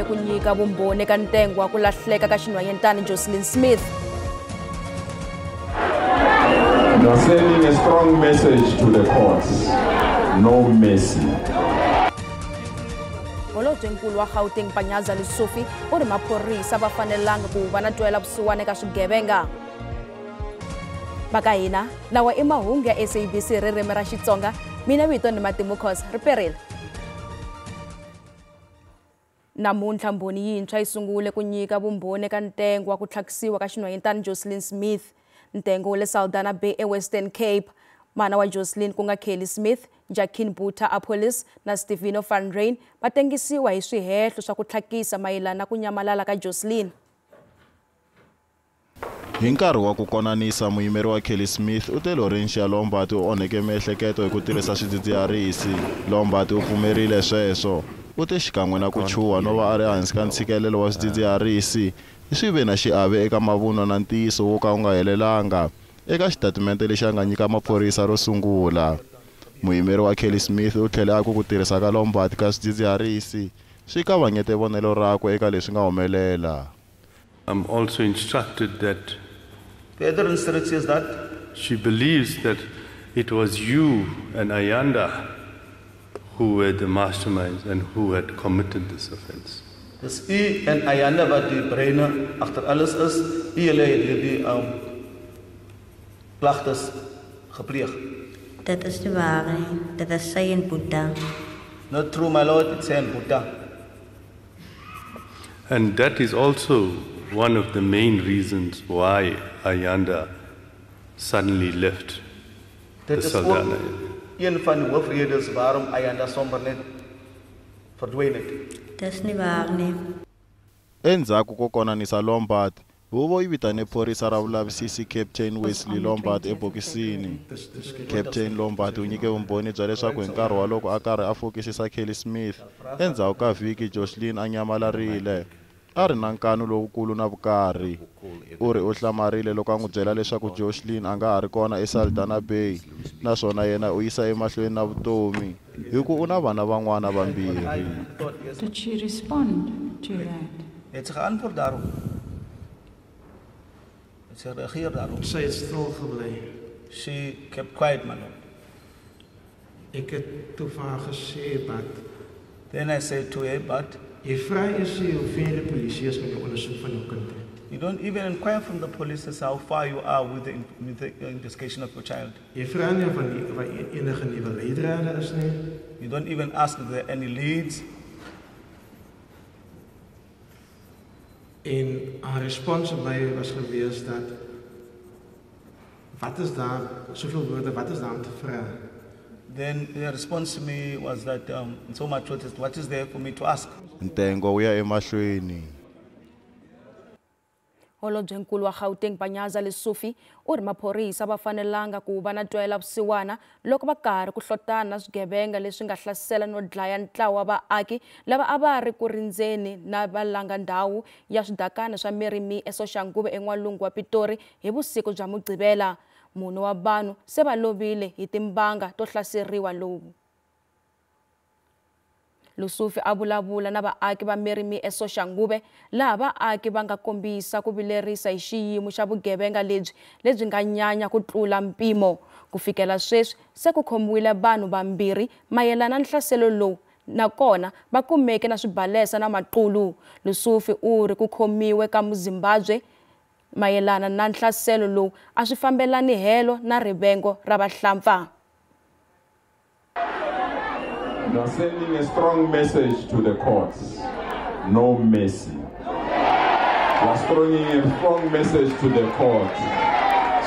ku nyika vumbhoni ka ntengwa ku lahleka ka xinhwanyetana Jocelyn Smith. We are sending a strong message to the courts. No mercy. Holobyenkulu wa Gauteng Panyaza Lesufi u ri maphorisa va fanelanga ku va na twela vusiwana ka swigevenga. Baka hina lawa i mahungu ya SABC ririmi ra Xitsonga. Mina vito ni Matimukos Riperile. Namuntlha mbhoni yintshwa yi sungule ku nyika vumbhoni ka ntengwa wa ku tlhakisiwa ka xinhwanyetana Jocelyn Smith. Ntengo wa le Saldanha Bay eWestern Cape. Mana wa Jocelyn ku nga Kelly Smith, Jacqueline Buta Apolis na Stefano van Ryn va tengisiwa hi swihehlo swa ku tlhakisa mayelana na ku nyamalala ka Jocelyn. Hi nkarhi wa ku konanisa muyimeri wa Kelly Smith u te Laurentia Lombard u onheke miehleketo hi ku tirhisa swidzidziharisi. Lombard u pfumerile sweswo. U te xikan'we na ku chuha no va a ri hansi ka ntshikelelo wa swidzidziharisi swi ve na xiave eka mavunwa na ntiyiso wo ka u nga helelanga eka xitatimende lexi a nga nyika maphorisa ro sungula. Muyimeri wa Kelly Smith u tlhele a ku tirhisa ka Lombard ka swidzidziharisi swi kavanyete vonelo rakwe eka leswi nga humelela. I'm also instructed that the other instruction is that she believes that it was you and Ayanda who were the masterminds and who had committed this offense. Dis u en Ayanda wat die breine agter alles is. U julle het hierdie klagtes gepleeg. Dit is die waarheid. Dit is sy en Buddha. Not true, my lord, it's sy en Buddha. And that is also one of the main reasons why Ayanda suddenly left the Saldanha. Een van die hoofredes waarom Ayanda sommer net verdwyn het. Dis nie waar nie. Endzhaku ko konanisa Lombard, huvo yi vitane phorisa ra vulavisisi Captain Wesley Lombard ebokisini. Captain Lombard u nyike vumbhoni bya leswaku hi nkarhi wa loko a karhi a fokisisa Kelly Smith endzhaku ka vhiki Jocelyn a nyamalarile. A ri na nkanu lowukulu na vukarhi. U ri u hlamarile loko a n'wi byela leswaku Jocelyn a nga ha ri kona eSaldanha Bay naswona yena u yisa emahlweni na vutomi hi ku u na vana van'wana vambirhi. Did she respond to that? Het sy geantwoord daarop? Het sy reageer daarop? Sy het stil gebly. She kept quiet, my lord. Ek het toe vir haar gesê, but Then I said to her, but jy vra eers hoeveel die polisie is met die ondersoek van jou kind. you don't even inquire from the police as how far you are with the investigation of your child. Jy vra nie of enige nuwe leidrade is nie. You don't even ask if there are any leads. En haar respons op my was gewees dat wat is daar, soveel woorde, wat is daar om te vra? Then the response to me was that so much what is there for me to ask? Ntengo wu ya emahlweni. Holobyenkulu wa Gauteng Panyaza Lesufi u ri maphorisa va fanelanga ku va na twela vusiwana loko va karhi ku hlotana na swigevenga leswi nga hlasela no dlaya ntlawa wa vaaki lava a va ri ku rindzeni na valanga ndhawu ya swidakana swa Mirimi eSoshanguve en'walungu wa Pitori hi vusiku bya Mugqivela. Mune wa vanhu se va lovile hi timbanga to hlaseriwa lowu. Lesufi a vulavula na vaaki va Mirimi eSoshanguve laha vaaki va nga kombisa ku vilerisa hi xiyimo xa vugevenga lebyi nga nyanya ku tlula mpimo. Ku fikela sweswi se ku khomiwile vanhu vambirhi mayelana na nhlaselo lowu nakona va kumeke na swibalesa na maqulu. Lesufi u ri ku khomiwe ka Muzimbabwe mayelana na nhlaselo lowu a swi fambelani helo na rivengo ra vahlampfa. We are sending a strong message to the courts. No mercy. We are sending a strong message to the courts.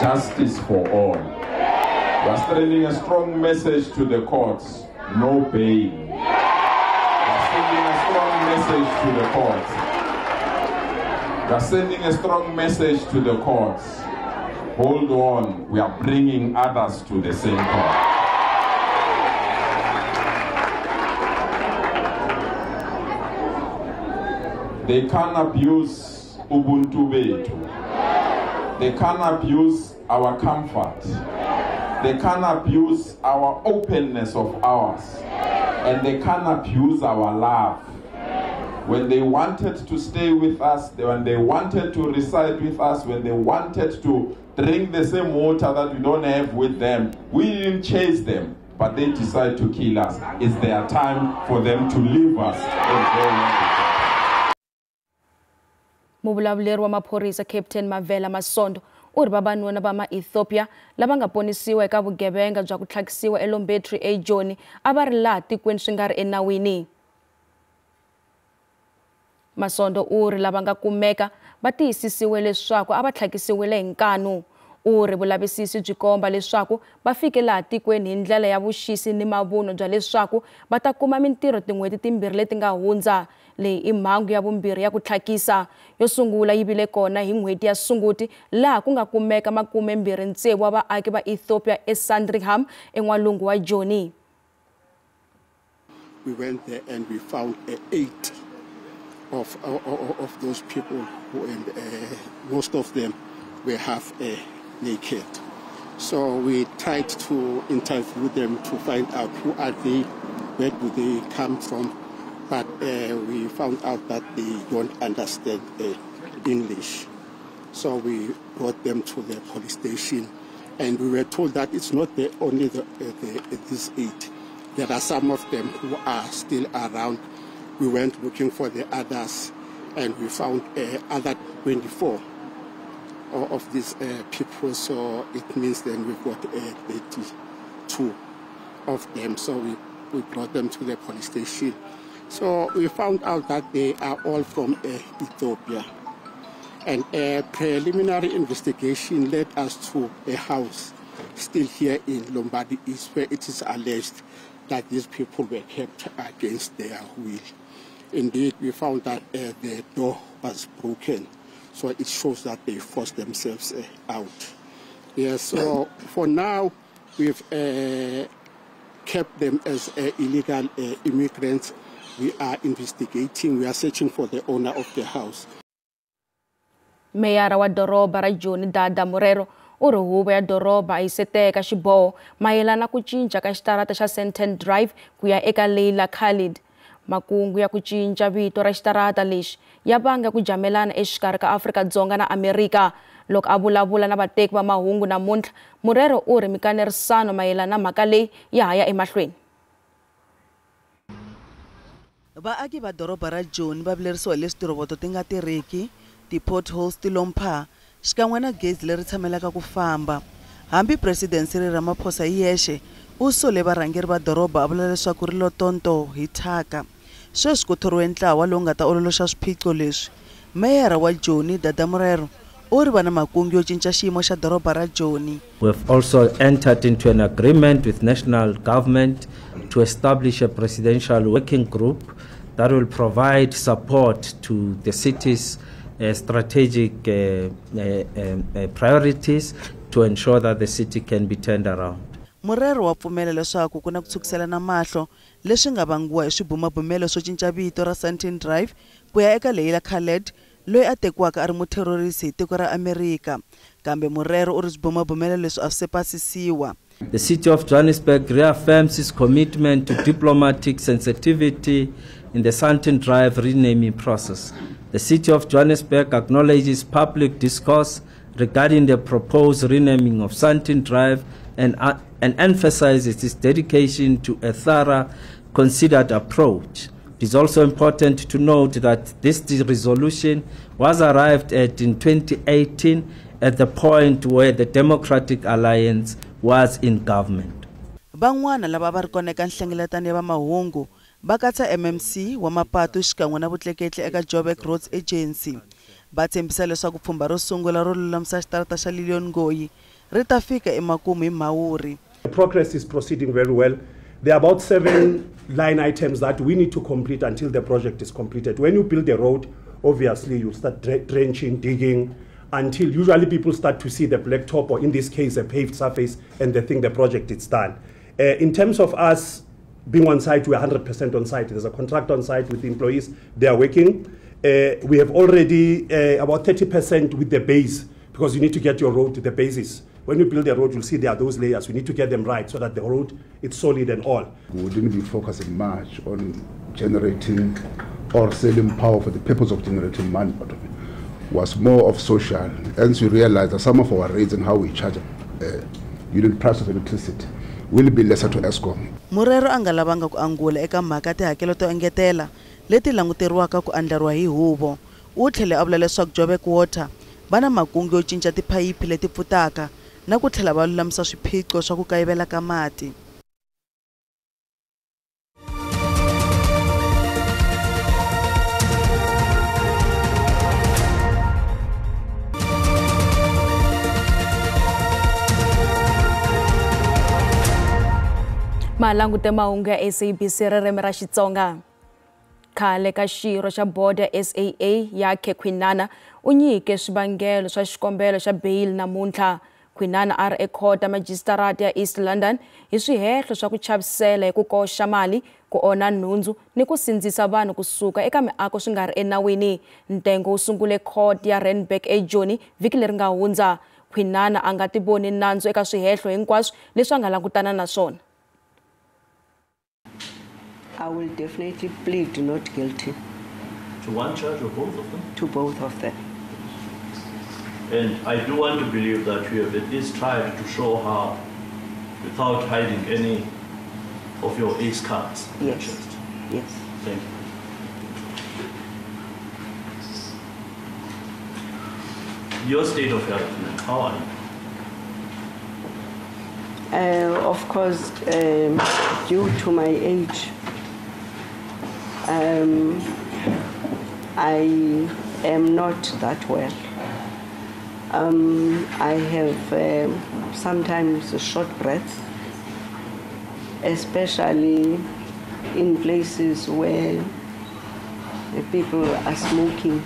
Justice for all. We are sending a strong message to the courts. No bail. We are sending a strong message to the courts. We are sending a strong message to the courts. Hold on, we are bringing others to the same court. They can abuse Ubuntu betu. They can abuse our comfort. They can abuse our openness of ours. And they can abuse our love. when they wanted to stay with us, when they wanted to reside with us, when they wanted to drink the same water that we don't have with them, we didn't chase them, but they decided to kill us. It's their time for them to leave us and go on. Muvulavuleri wa maphorisa Captain Mavela Masondo uri vavanuna va ma-Ethiopia lava nga ponisiwa eka vugevenga bya ku tlhakisiwa eLombetri eJoni a va ri laha tikweni swi nga ri enawini. Masondo uri lava nga kumeka va tiyisisiwe leswaku a va tlhakisiwile hi nkanu. Uri vulavisisi byi komba leswaku va fike laha tikweni hi ndlela ya vuxisi ni mavuno bya leswaku va ta kuma mintirho tin'hweti timbirhi leti nga hundza. Leyi i mhangu ya vumbirhi ya ku tlhakisa. Yo sungula yi vile kona hi n'hweti ya Sunguti laha ku nga kumeka 26 wa vaaki va Ethiopia eSandringham en'walungu wa Joni. We went there and we found 8 of those people who, and most of them were half naked. So we tried to interview them to find out who are they, where do they come from, but we found out that they don't understand English. So we brought them to the police station, and we were told that it's not only these 8. There are some of them who are still around. We went looking for the others, and we found other 24 of these people. So it means then we've got 32 of them. So we brought them to the police station. So we found out that they are all from Ethiopia. And a preliminary investigation led us to a house still here in Lombardy East, where it is alleged that these people were kept against their will. Indeed, we found that the door was broken, so it shows that they forced themselves out. Yes, so for now, we've kept them as illegal immigrants. We are investigating, we are searching for the owner of the house. Meyara wa doroba ra Joni Dada Murero uri huvo ya doroba a yi se teka xiboho mayelana ku cinca ka xitarata xa Sandton Drive ku ya eka Leila Khalid. Makungu ya ku cinca vito ra xitarata lexi ya vanga ku jamelana exikarhi ka Afrika-Dzonga na Amerika. Loko a vulavula na vateki va mahungu namuntlha, Murero uri mikanerisano mayelana na mhaka leyi ya ha ya emahlweni. Vaaki va doroba ra Joni va vilerisiwa hi leswi tiroboto ti nga tirhiki, ti-potholes ti lompha, xikan'we na gezi leri tshamelaka ku famba. Hambi President Cyril Ramaphosa hi yexe u sole varhangeri va doroba a vula leswaku ri lo tonto hi thyaka. Sweswi ku thoriwe ntlawa lowu nga ta ololoxa swiphiqo leswi. Meyara wa Joni Dada Murero u ri va na makungu yo cinca xiyimo xa doroba ra Joni. We've also entered into an agreement with national government to establish a presidential working group that will provide support to the city's strategic priorities to ensure that the city can be turned around. Murero wa pfumela leswaku ku na ku tshukisela mahlo leswi nga vangiwa hi swibumabumelo swo cinca vito ra Sandton Drive ku ya eka Leila Khaled loyi a tekiwaka a ri muterrorist hi tiko ra Amerika. Kambe Murero u ri swibumabumelo leswi a swi se pasisiwa. The City of Johannesburg reaffirms its commitment to diplomatic sensitivity in the Sandton Drive renaming process. The City of Johannesburg acknowledges public discourse regarding the proposed renaming of Sandton Drive and emphasizes its dedication to a thorough, considered approach. It is also important to note that this resolution was arrived at in 2018 at the point where the Democratic Alliance was in government. Van'wana lava va ri kona eka nhlengeletano ya va mahungu va katsa MMC wa mapatu xikan'we na vutleketli eka Joburg Roads Agency. Va tshembisa leswaku pfhumba ro sungula ro lulamisa xitarata xa Lilian Ngoyi ri ta fika emakumu hi Mhawuri. The progress is proceeding very well. There are about 7 line items that we need to complete until the project is completed. When you build a road, obviously you start drenching, digging, until usually people start to see the blacktop, or in this case a paved surface, and they think the project is done. In terms of us being on site, we are 100% on site. There's a contractor on site with the employees. They are working. We have already about 30% with the base, because you need to get your road to the bases. When you build a road, you'll see there are those layers. We need to get them right so that the road is solid and all. We wouldn't be focusing much on generating or selling power for the purpose of generating money out of it, was more of social. Hence we realized that some of our rates and how we charge unit price of electricity will be lesser to Eskom. Murero anga lavanga ku angula eka mhaka tihakelo to engetela leti languteriwaka ku andlariwa hi huvo. U tlhele a vula leswaku Joburg Water va na makungu yo cinca tiphayiphi leti pfutaka na ku tlhela va lulamisa swiphiqo swa ku kayivela ka mati. Malangute mahungu ya SABC ririmi ra Xitsonga. Khale ka xirho xa board ya SAA yakhe Khwinana u nyike swivangelo swa xikombelo xa bail namuntlha. Khwinana a ri ekhota magistrate ya East London hi swihehlo swa ku chavisela hi ku koxa mali, ku ona nhundzu ni ku sindzisa vanhu kusuka eka miako swi nga ri enawini. Ntengo wu sungule court ya Randburg eJoni vhiki leri nga hundza. Khwinana a nga tiboni nandzu eka swihehlo hinkwaswo leswi a nga langutana na swona. I will definitely plead not guilty. To one charge or both of them? To both of them. And I do want to believe that you have at least tried to show her without hiding any of your ace cards. Yes. Yes. Thank you. Your state of health, how are you? Of course, due to my age, I am not that well. I have sometimes a short breath, especially in places where people are smoking.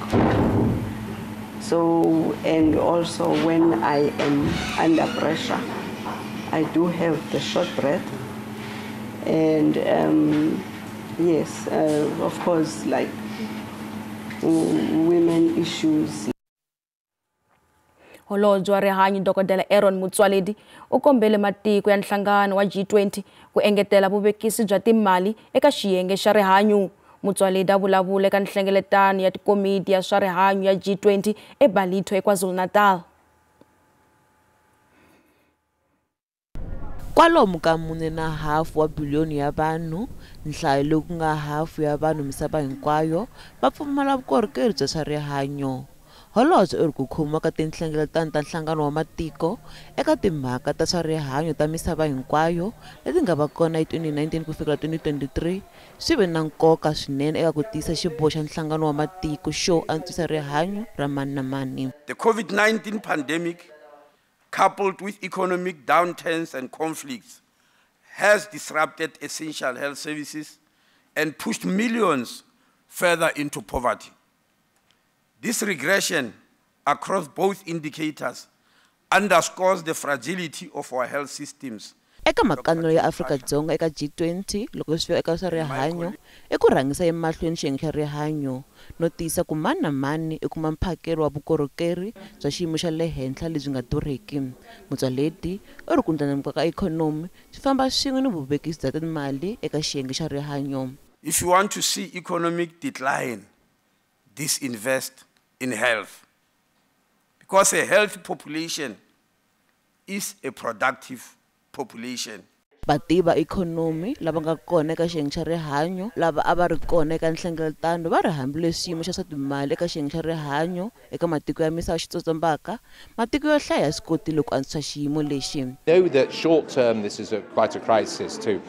So, and also when I am under pressure, I do have the short breath. And yes, of course, like women issues. Holobye wa rihanyo Dr. Aaron Motsoaledi u kombele matiko ya nhlangano wa G20 ku engetela vuvekisi bya timali eka xiyenge xa rihanyo. Motsoaledi a vulavula eka nhlengeletano ya tikomiti ya swa rihanyo ya G20 eBallito eKwaZulu-Natal. Kwalomu ka 4.5 wa biliyoni ya vanhu, nhlayo leyi ku nga hafu ya vanhu misava hinkwayo va pfumala vukorhokeri bya swa rihanyo. Holobye u ri ku khomiwa ka tinhlengeletano ta nhlangano wa matiko eka timhaka ta swa rihanyo ta misava hinkwayo leti nga va kona hi 2019 ku fikela 2023 swi ve na nkoka swinene eka ku tisa xiboho xa nhlangano wa matiko xo antswisa rihanyo ra mani na mani. The COVID-19 pandemic, coupled with economic downturns and conflicts, has disrupted essential health services and pushed millions further into poverty. This regression across both indicators underscores the fragility of our health systems. Eka makanelo ya Afrika-Dzonga eka G20 loko swi fika eka swa rihanyo i ku rhangisa emahlweni xiyenge xa rihanyo no tisa ku mani na mani i kuma mphakelo wa vukorhokeri bya xiyimo xa le henhla lebyi nga durheki. Motsoaledi u ri ku ndlandlamuka ka ikhonomi swi famba swin'we ni vuvekisi bya timali eka xiyenge xa rihanyo. If you want to see economic decline, disinvest in health, because a healthy population is a productive population. Vativa ikhonomi lava nga kona eka xiyenge xa rihanyo lava a va ri kona eka nhlengeletano va ri hambile xiyimo xa swa timali eka xiyenge xa rihanyo eka matiko ya misava xitsotsombaka matiko yo hlaya swi kotile ku antswisa xiyimo lexi. Know that short term this is quite a crisis to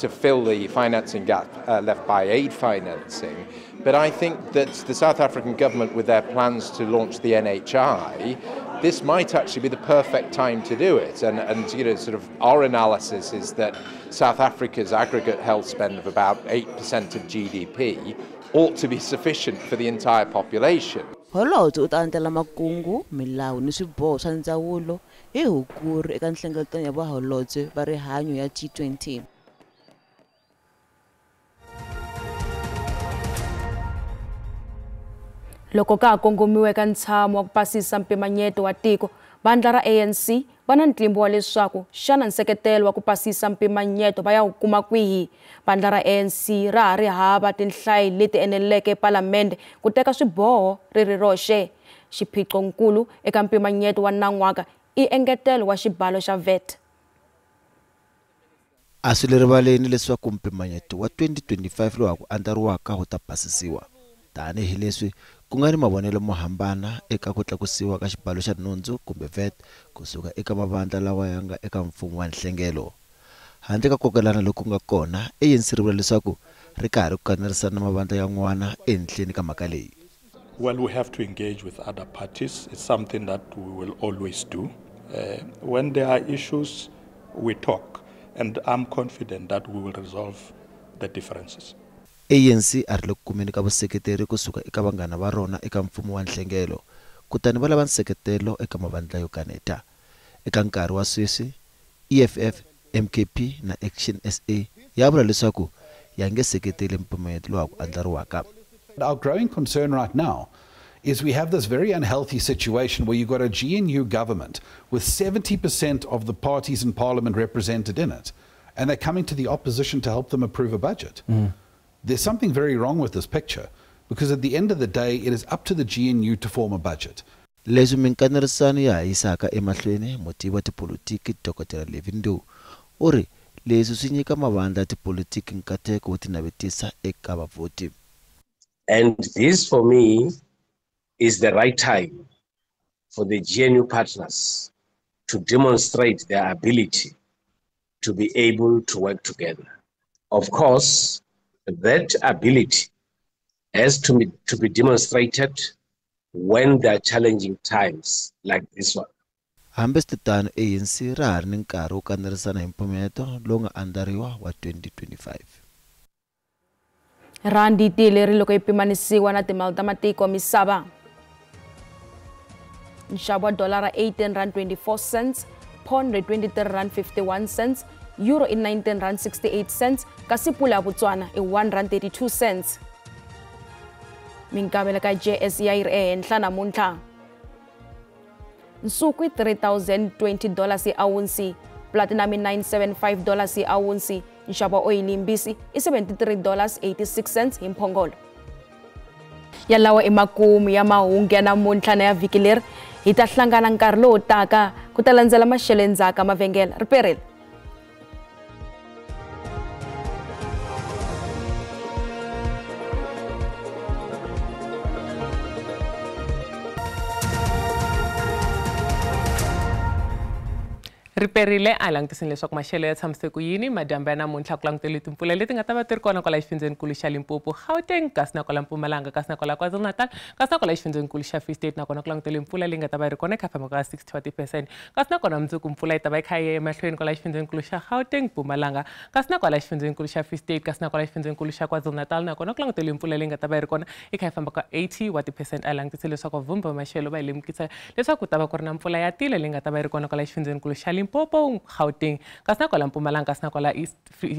fill the financing gap left by aid financing, but I think that the South African government with their plans to launch the NHI, this might actually be the perfect time to do it. And you know, sort of our analysis is that South Africa's aggregate health spend of about 8% of GDP ought to be sufficient for the entire population. Holobye u ta andlala makungu, milawu ni swiboho swa ndzawulo hi Hukuri eka nhlengeletano ya vaholobye va rihanyo ya G20. Loko ka kongomiwe ka ntshamo wa ku pasisa mpimanyeto wa tiko, vandla ra ANC va na ntlimbo wa leswaku xana nseketelo wa ku pasisa mpimanyeto va ya wu kuma kwihi. Vandla ra ANC ra ha ri hava tinhlayo leti eneleke epalamende ku teka swiboho ri ri roxe. Xiphiqonkulu eka mpimanyeto wa nan'waka i engetelo wa xibalo xa VAT. A swi le rivaleni leswaku mpimanyeto wa 2025 lowu ku andlariwaka wu ta pasisiwa, tanihi leswi ku nga ni mavonelo mo hambana eka ku tlakusiwa ka xibalo xa nhundzu kumbe VAT kusuka eka mavandla lawa ya nga eka mfumo wa nhlengelo. Handle ka kokelana loku nga kona, ANC ri vula leswaku ri karhi ku kanerisana na mavandla yan'wana ehenhleni ka mhaka leyi. Well, we have to engage with other parties. It's something that we will always do. When there are issues, we talk, and I'm confident that we will resolve the differences. ANC a ri le ku kumeni ka vuseketeri kusuka eka vanghana va rona eka mfumo wa nhlengelo, kutani va lava nseketelo eka mavandla yo kaneta. Eka nkarhi wa sweswi, EFF, MKP na Action SA ya vula leswaku ya nge seketeli mpimanyeto lowu ku andlariwaka. Our growing concern right now is we have this very unhealthy situation where you've got a GNU government with 70% of the parties in parliament represented in it, and they're coming to the opposition to help them approve a budget. There's something very wrong with this picture, because at the end of the day, it is up to the GNU to form a budget. Leswi minkanerisano ya yisaka emahlweni mutivi wa tipolitiki Dr. Levindo u ri leswi swi nyika mavandla ya tipolitiki nkateko wo tinavetisa eka vavhoti. And this, for me, is the right time for the GNU partners to demonstrate their ability to be able to work together. Of course, that ability has to be demonstrated when there are challenging times like this one. Hambi sitano ANC ra ha ri ni nkarhi wo kanerisana hi mpimanyeto lowu nga andlariwa wa 2025. Randi yi tiyerile loko yi pimanisiwa na timali ta matiko misava. Nxavo wa dolara 18.24 cents, pond 23.51 cents, euro i 19.68 cents, kasi pula ya Botswana i 1.32 cents. Minkavelo ka JS ya yi ri ehenhla namuntlha. Nsuku i $3,020 hi awunsi, platinum i $975 hi awunsi, nxavo wa oyili yimbisi i $73.86 hi mphongolo. Yalawa i makumu ya mahungu ya namuntlha na ya vhiki leri. Hi ta hlangana nkarhi lowu taka ku ta landzela maxelo endzhaku mavhengele. Riperile. Riperile a langutisini leswaku maxelo ya tshamiseke ku yini madyambu ya namuntlha ku langutele timpfula leti nga ta va ti ri kona kwala exifundzenikulu xa Limpopo, Gauteng, kasi na kwala Mpumalanga, kasi na kwala KwaZulu-Natal, kasi na kwala exifundzenikulu xa Free State, nakona ku langutele mpfula leyi nga ta va yi ri kona eka 60 wa ti%, kasi na kona mundzuku mpfula yi ta va yi kha yi ya emahlweni kwala exifundzenikulu xa Gauteng, Mpumalanga, kasi na kwala exifundzenikulu xa Free State, kasi na kwala exifundzenikulu xa KwaZulu-Natal, nakona ku langutele mpfula leyi nga ta va yi ri kona yi kha yi famba ka 80 wa ti%. A langutise leswaku vumba wa maxelo va hi lemukisa leswaku ku ta va ku ri na mpfula ya tilo leyi nga ta va yi ri kona kwala exifundzenikulu xa Limpopo, Gauteng, kasi na kwala Mpumalanga, kasi na kwala East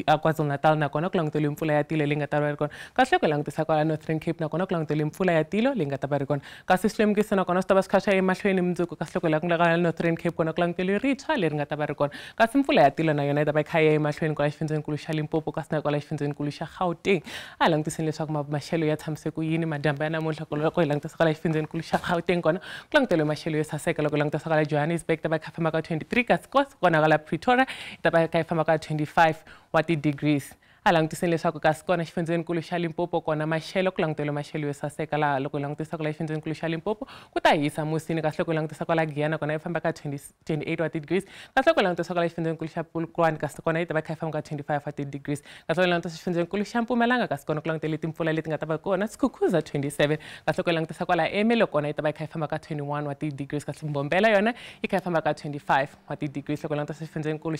KwaZulu-Natal, nakona ku langutele mpfula ya tilo leyi nga ta va yi ri kona. Kasi ku langutisa kwala Northern Cape, nakona ku langutele mpfula ya tilo leyi nga ta va yi ri kona. Kasi swilemukisi nakona swi ta va swi kha swi ya emahlweni mundzuku, kasi loko kwala Northern Cape kona ku langutele ritshwa leri nga ta va ri kona. Kasi mpfula ya tilo na yona yi ta va yi kha yi ya emahlweni kwala exifundzenikulu xa Limpopo, kasi na kwala exifundzenikulu xa Gauteng. A langutisini leswaku maxelo ya tshamiseke ku yini madyambu ya namuntlha loko hi langutisa kwala exifundzenikulu xa Gauteng kona ku langutele maxelo yo saseka. Loko hi langutisa kwala Johannesburg ta va yi kha famba ka 23, kasi kona kwala Pretoria ta va yi kha yi famba ka 25 wa ti-degrees. A langutisini leswaku kasi kona exifundzenikulu xa Limpopo kona maxelo ku langutele maxelo yo saseka, laha loko hi langutisa kwala exifundzenikulu xa Limpopo ku ta hisa musini, kasi loko hi langutisa kwala Giyana kona yi famba ka 28 wa ti-degrees, kasi loko hi langutisa kwala exifundzenikulu xa Polokwane kasi kona yi ta va yi kha yi famba ka 25 wa ti-degrees, kasi loko hi langutisa exifundzenikulu xa Mpumalanga kasi kona ku langutele timpfula leti nga ta va kona Skukuza 27, kasi loko hi langutisa kwala Ermelo kona yi ta va yi kha yi famba ka 21 wa ti-degrees, kasi Mbombela yona yi kha yi famba ka 25 wa ti-degrees. Loko hi langutisa exifundzenikulu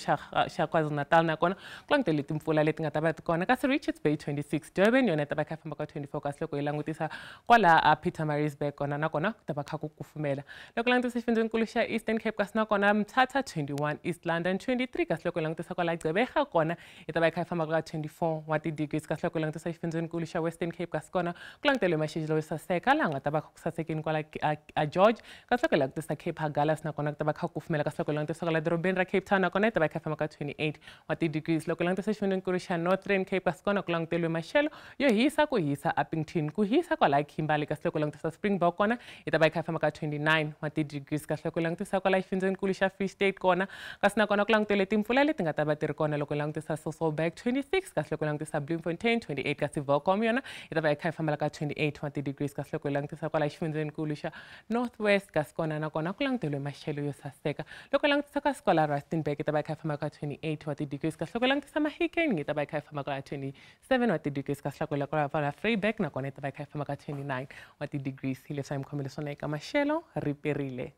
xa KwaZulu-Natal nakona ku langutele timpfula leti nga ta va Elizabeth kona kasi Richards Bay 26 Durban yona ta va kha famba ka 24 kasi loko hi langutisa kwala Pietermaritzburg kona nakona ta va kha ku kufumela loko langutisa xifundzenkulu xa Eastern Cape kasi nakona Mthatha 21 East London 23 kasi loko langutisa kwala Gqeberha kona hi ta va kha famba ka 24 wa ti degrees kasi loko langutisa xifundzenkulu xa Western Cape kasi kona ku langutele maxelo yo saseka la nga ta va kha ku sasekeni kwala a George kasi loko langutisa Cape Haggalas nakona ta va kha ku kufumela kasi loko langutisa kwala dorobeni ra Cape Town nakona ta va kha famba ka 28 wa ti degrees loko langutisa xifundzenkulu xa Northern Cape kasi kona ku languteliwe maxelo yo hisa ku hisa Uppington ku hisa kwala Kimberley kasi loko langutisa Springbok kona hi ta va kha famba ka 29 wa ti degrees kasi loko langutisa kwala xifundzenkulu xa Free State kona kasi nakona ku langutele timpfula leti nga ta va ti ri kona loko langutisa Sasolburg 26 kasi loko langutisa Bloemfontein 28 kasi Welkom yona hi ta va kha famba ka 28 wa ti degrees kasi loko langutisa kwala xifundzenkulu xa Northwest kasi kona nakona ku languteliwe maxelo yo saseka loko langutisa ka kwala Rustenburg hi ta va kha famba ka 28 wa ti degrees kasi loko langutisa Mahikeng hi ta va kha famba ka 27 wa ti degrees kasi loko kwala Vryburg nakona hi ta va kha famba ka 29 wa ti degrees hi leswi hi mi khomele swona eka maxelo ri perile